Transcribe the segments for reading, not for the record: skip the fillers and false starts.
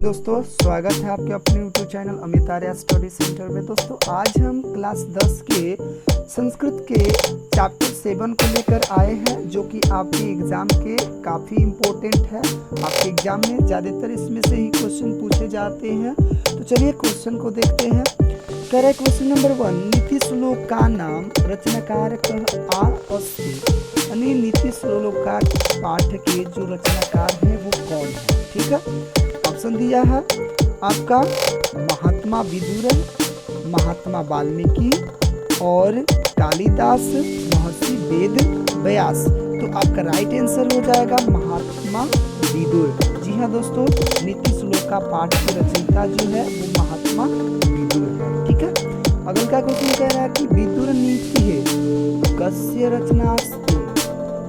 दोस्तों स्वागत है आपके अपने YouTube channel Amit Arya study centre में। दोस्तों आज हम क्लास 10 के संस्कृत के चैप्टर 7 को लेकर आए हैं, जो कि आपके एग्जाम के काफ़ी इम्पोर्टेंट है। आपके एग्जाम में ज़्यादातर इसमें से ही क्वेश्चन पूछे जाते हैं। तो चलिए क्वेश्चन को देखते हैं। कह रहा है क्वेश्चन नंबर 1, नीति श्लोक का नाम रचनाकार कह अस्ति, यानी नीति श्लोक का पाठ के जो रचनाकार है वो कौन है। ठीक है, ऑप्शन दिया है आपका महात्मा विदुर, महात्मा वाल्मीकि और कालिदास, महर्षि वेद व्यास। तो आपका राइट आंसर हो जाएगा महात्मा विदुर। जी हाँ दोस्तों, नीति श्लोक का पाठ की रचयिता जो है वो महात्मा विदुर है। ठीक है, अगला का क्वेश्चन कह रहा है कि विदुर नीति है कस्य रचनास्ति,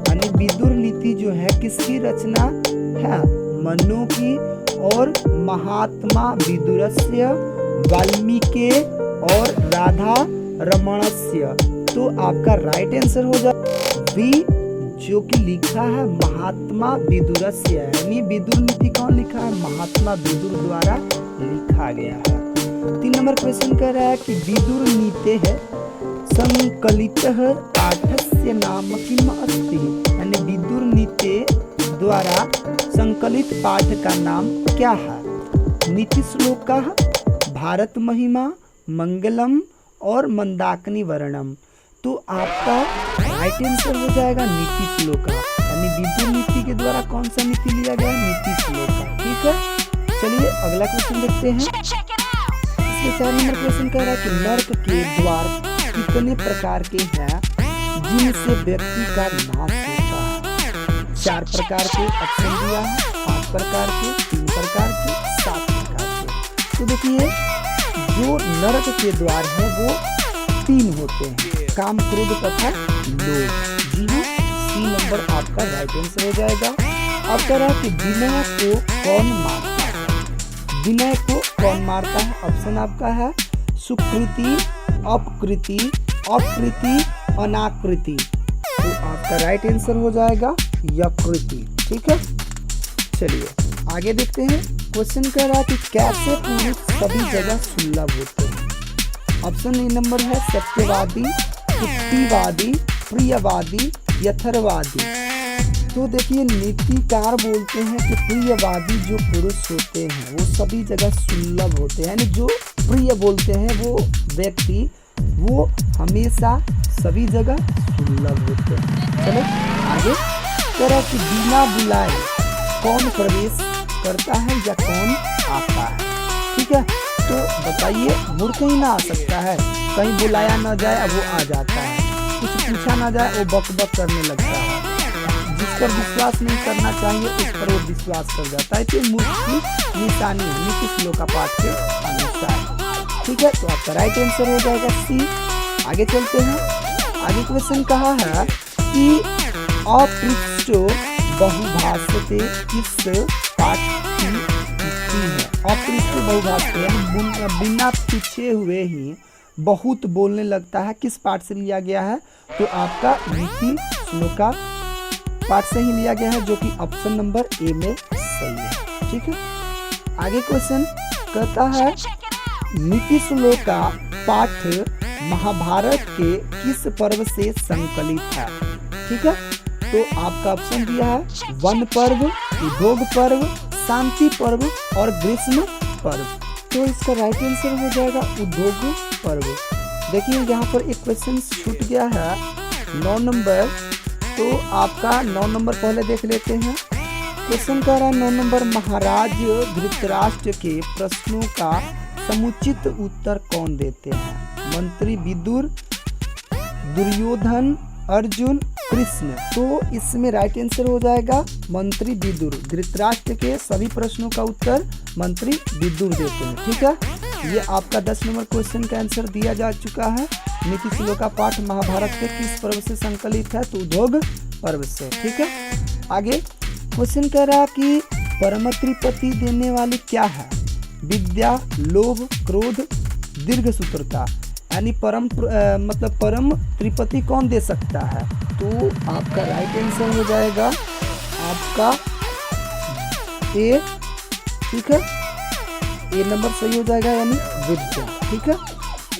यानी विदुर नीति जो है किसकी रचना है? मनु की और महात्मा विदुरस्य, वाल्मीकि और राधा रमणस्य। तो आपका राइट आंसर हो जाए बी, जो कि लिखा है महात्मा विदुरस्य, यानी विदुर नीति कौन लिखा है? महात्मा विदुर द्वारा लिखा गया है। 3 नंबर क्वेश्चन कह रहा है कि विदुर नीते है संकलितः पाठस्य नाम किम अस्ति, यानी विदुर नीते द्वारा संकलित पाठ का नाम क्या है? नीति श्लोक का भारत महिमा, मंगलम और मंदाकिनी वर्णम। तो आपका राइट आंसर हो जाएगा नीति श्लोक का, यानी विदुर नीति के द्वारा कौन सा नीति लिया गया? नीति श्लोक का। ठीक है, चलिए अगला क्वेश्चन देखते हैं। इसके 4 नंबर क्वेश्चन कह रहा है कि नर्क के द्वार कितने प्रकार के हैं जिनसे व्यक्ति का नाश होता है? 4 प्रकार के ऑप्शन दिया है, 5 प्रकार के, 3 प्रकार के, 7 प्रकार के। तो देखिए जो नरक के द्वार है वो 3 होते हैं, काम, क्रोध तथा लोभ। जी हाँ, सी नंबर आपका राइट आंसर हो जाएगा। अब कह रहा है कि विनय को कौन मारता है? विनय को कौन मारता है? ऑप्शन आपका है सुकृति, अपकृति, अकृति, अनाकृति। तो आपका राइट आंसर हो जाएगा यकृति। ठीक है, चलिए आगे देखते हैं। क्वेश्चन कह रहा है कि कैसे पुरुष सभी जगह सुलभ होते हैं? ऑप्शन ए नंबर है सत्यवादी, युक्तिवादी, प्रियवादी, यथार्थवादी। तो देखिए नीतिकार बोलते हैं कि प्रियवादी जो पुरुष होते हैं वो सभी जगह सुलभ होते हैं, यानी जो प्रिय बोलते हैं वो व्यक्ति वो हमेशा सभी जगह सुलभ होते हैं। चलो आगे। कह रहा है कि बिना बुलाए कौन प्रवेश करता है या कौन आता है? ठीक है, तो बताइए, मुड़ कहीं ना आ सकता है, कहीं बुलाया ना जाए वो आ जाता है, कुछ पूछा ना जाए वो बक बक करने लगता है, जिस पर विश्वास नहीं करना चाहिए उस पर वो विश्वास कर जाता है। तो मूर्ख की निशानी है नीति श्लोक का पाठ के अनुसार। ठीक है, तो आपका राइट आंसर हो जाएगा सी। आगे चलते हैं। आगे क्वेश्चन कहा है कि अपृष्टो बहुभाषते किस पाठ की युक्ति है? अपृष्टो बहुभाषते यानी बिना पूछे हुए ही बहुत बोलने लगता है, किस पाठ से लिया गया है? तो आपका नीति श्लोक का पाठ से ही लिया गया है, जो कि ऑप्शन नंबर ए में सही है। ठीक है, आगे क्वेश्चन कहता है नीति श्लोक का पाठ महाभारत के किस पर्व से संकलित है? ठीक है, तो आपका ऑप्शन दिया है वन पर्व, उद्योग पर्व, शांति पर्व और ग्रीष्म पर्व। तो इसका राइट आंसर हो जाएगा उद्योग पर्व। देखिए यहाँ पर एक क्वेश्चन छूट गया है 9 नंबर, तो आपका 9 नंबर पहले देख लेते हैं। क्वेश्चन कह रहा है 9 नंबर, महाराज धृतराष्ट्र के प्रश्नों का समुचित उत्तर कौन देते हैं? मंत्री विदुर, दुर्योधन, अर्जुन, कृष्ण। तो इसमें राइट आंसर हो जाएगा मंत्री विदुर। धृतराष्ट्र के सभी प्रश्नों का उत्तर मंत्री विदुर देते हैं। ठीक है, ये आपका 10 नंबर क्वेश्चन का आंसर दिया जा चुका है। नीति श्लोक का पाठ महाभारत के किस पर्व से संकलित है? तो उद्योग पर्व से। ठीक है, आगे क्वेश्चन कह रहा है कि परम त्रिपति देने वाली क्या है? विद्या, लोभ, क्रोध, दीर्घ सूत्रता, यानी परम त्रिपति कौन दे सकता है? तो आपका राइट आंसर हो जाएगा आपका ए। ठीक है, ए नंबर सही हो जाएगा, यानी विद्या। ठीक है,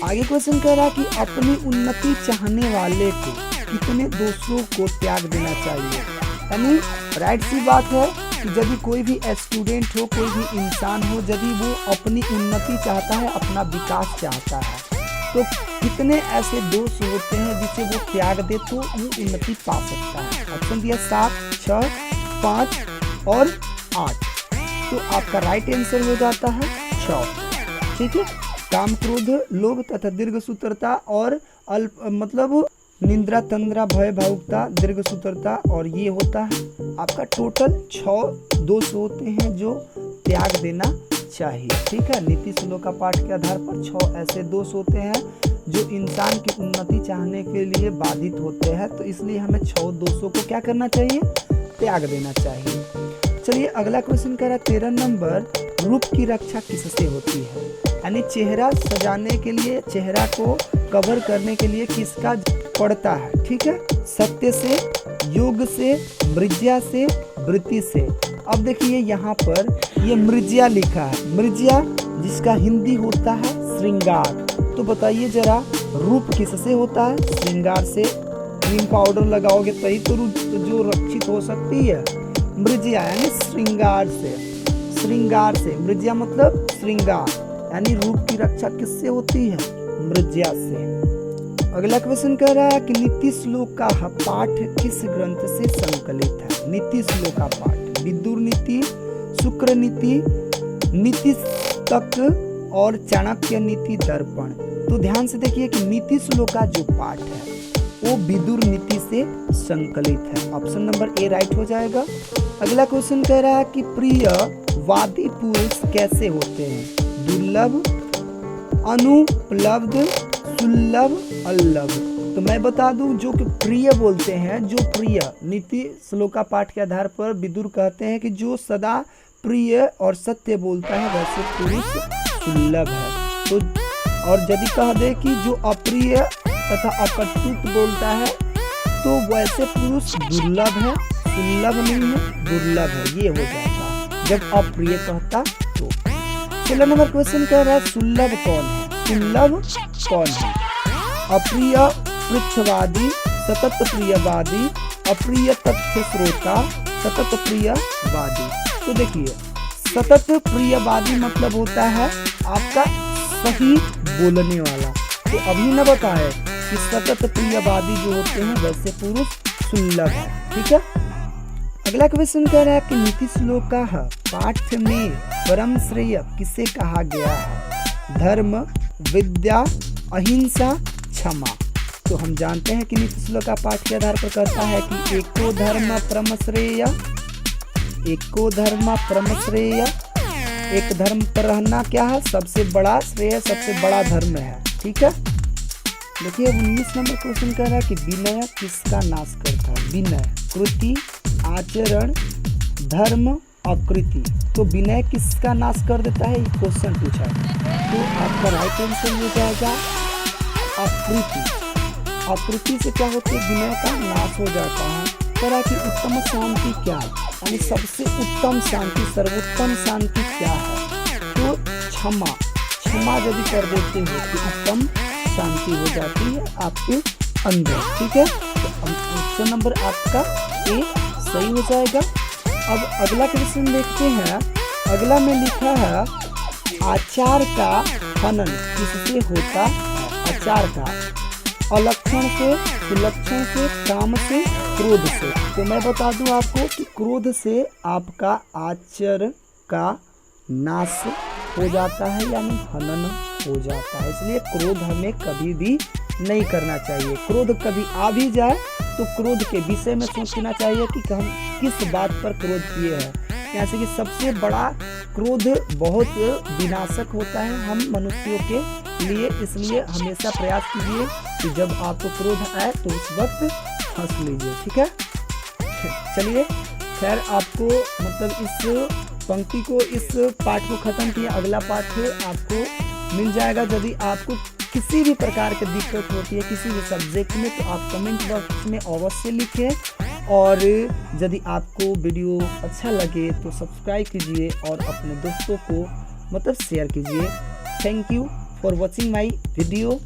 आगे क्वेश्चन कह रहा है कि अपनी उन्नति चाहने वाले को कितने दोषों को त्याग देना चाहिए। यानी राइट सी बात है कि यदि कोई भी स्टूडेंट हो, कोई भी इंसान हो, यदि वो अपनी उन्नति चाहता है, अपना विकास चाहता है, तो कितने ऐसे दोष होते हैं जिसे वो त्याग दे तो वो उन्नति पा सकता है। ऑप्शन दिया 7, 6, 5 और 8। तो आपका राइट आंसर हो जाता है 6। ठीक है, काम, क्रोध, लोभ तथा दीर्घ सूत्रता और अल्प मतलब निंद्रा, तंद्रा, भय, भावुकता, दीर्घ सूत्रता, और ये होता है आपका टोटल 6 दोष होते हैं जो त्याग देना चाहिए। ठीक है, नीति श्लोक का पाठ के आधार पर 6 ऐसे दोष होते हैं जो इंसान की उन्नति चाहने के लिए बाधित होते हैं, तो इसलिए हमें 6 दोषों को क्या करना चाहिए, त्याग देना चाहिए। चलिए अगला क्वेश्चन कह रहा है 13 नंबर, रूप की रक्षा किससे होती है। यानी चेहरा सजाने के लिए, चेहरा को कवर करने के लिए किसका पड़ता है। ठीक है, सत्य से, योग से, मृज्या से, वृत्ति से। अब देखिए यहाँ पर ये मृज्या लिखा है, मृज्या जिसका हिंदी होता है श्रृंगार। तो बताइए जरा रूप किससे होता है, श्रृंगार से। क्रीम पाउडर लगाओगे तभी तो रूप जो रक्षित हो सकती है, मृज्या यानी श्रृंगार से। श्रृंगार से, मृज्या मतलब श्रृंगार, यानी रूप की रक्षा किससे होती है, मृज्या से। अगला क्वेश्चन कह रहा है कि नीति श्लोक का पाठ किस ग्रंथ से संकलित है। नीति श्लोक का पाठ विदुर नीति, शुक्र नीति, नीति तक और चाणक्य नीति दर्पण। तो ध्यान से देखिए कि नीति श्लोक का जो पाठ है वो विदुर नीति से संकलित है। ऑप्शन नंबर ए राइट हो जाएगा। अगला क्वेश्चन कह रहा है कि प्रिय वादी पुरुष कैसे होते हैं। दुर्लभ, अनुपलब्ध, सुलभ, अल्लभ। तो मैं बता दूं जो कि प्रिय बोलते हैं, जो प्रिय नीति श्लोक का पाठ के आधार पर विदुर कहते हैं कि जो सदा प्रिय और सत्य बोलता है वैसे पुरुष सुलभ है। तो और यदि कह दे कि जो अप्रिय तथा अकटुत बोलता है तो वैसे पुरुष दुर्लभ है, सुलभ नहीं है, दुर्लभ है, ये हो जाता है जब अप्रिय कहता तो। 16 नंबर क्वेश्चन कह रहा है सुलभ कौन है, सुलभ कौन है। अप्रिय पृथ्वादी, सतत प्रियवादी, अप्रिय तथ्य श्रोता, सतत प्रियवादी। तो देखिए सतत प्रियवादी मतलब होता है आपका सही बोलने वाला। तो अभी न बताए कि सतत प्रियवादी जो होते हैं वैसे पुरुष सुलभ है। ठीक है, अगला क्वेश्चन कह रहा है कि नीति श्लोक का पाठ में परम श्रेय किसे कहा गया है। धर्म, विद्या, अहिंसा, क्षमा। तो हम जानते हैं कि नीति श्लोक का पाठ के आधार पर कहता है कि एको धर्म परम श्रेय, एको धर्म परम श्रेय। एक धर्म पर रहना क्या है, सबसे बड़ा श्रेय, सबसे बड़ा धर्म है। ठीक है, देखिए 19 नंबर क्वेश्चन कह रहा है कि विनय किसका नाश करता है। विनय कृति, आचरण, धर्म, आकृति। तो विनय किसका नाश कर देता है, ये क्वेश्चन पूछा है। तो आपका राइट आंसर हो जाएगा आकृति। आकृति से क्या होती है, विनय का नाश हो जाता है। तरह की उत्तम शांति क्या है, यानी सबसे उत्तम शांति, सर्वोत्तम शांति क्या है। तो क्षमा, क्षमा यदि कर देते हो तो उत्तम शांति हो जाती है आपके अंदर। ठीक है, तो ऑप्शन नंबर आपका ए सही हो जाएगा। अब अगला क्वेश्चन देखते हैं। अगला में लिखा है आचार का हनन किससे होता है। आचार का अलक्षण से, सुलक्षण से, काम से, क्रोध से। तो मैं बता दूं आपको कि क्रोध से आपका आचर का नाश हो जाता है, यानी हनन हो जाता है। इसलिए क्रोध हमें कभी भी नहीं करना चाहिए। क्रोध कभी आ भी जाए तो क्रोध के विषय में सोचना चाहिए कि हम किस बात पर क्रोध किए हैं। जैसे कि सबसे बड़ा क्रोध बहुत विनाशक होता है हम मनुष्यों के लिए। इसलिए हमेशा प्रयास कीजिए कि जब आपको क्रोध आए तो उस वक्त हंस लीजिए। ठीक है, चलिए खैर आपको मतलब इस पंक्ति को, इस पाठ को खत्म किया। अगला पाठ आपको मिल जाएगा। यदि आपको किसी भी प्रकार की दिक्कत होती है किसी भी सब्जेक्ट में तो आप कमेंट बॉक्स में अवश्य लिखें। और यदि आपको वीडियो अच्छा लगे तो सब्सक्राइब कीजिए और अपने दोस्तों को मतलब शेयर कीजिए। Thank you for watching my video.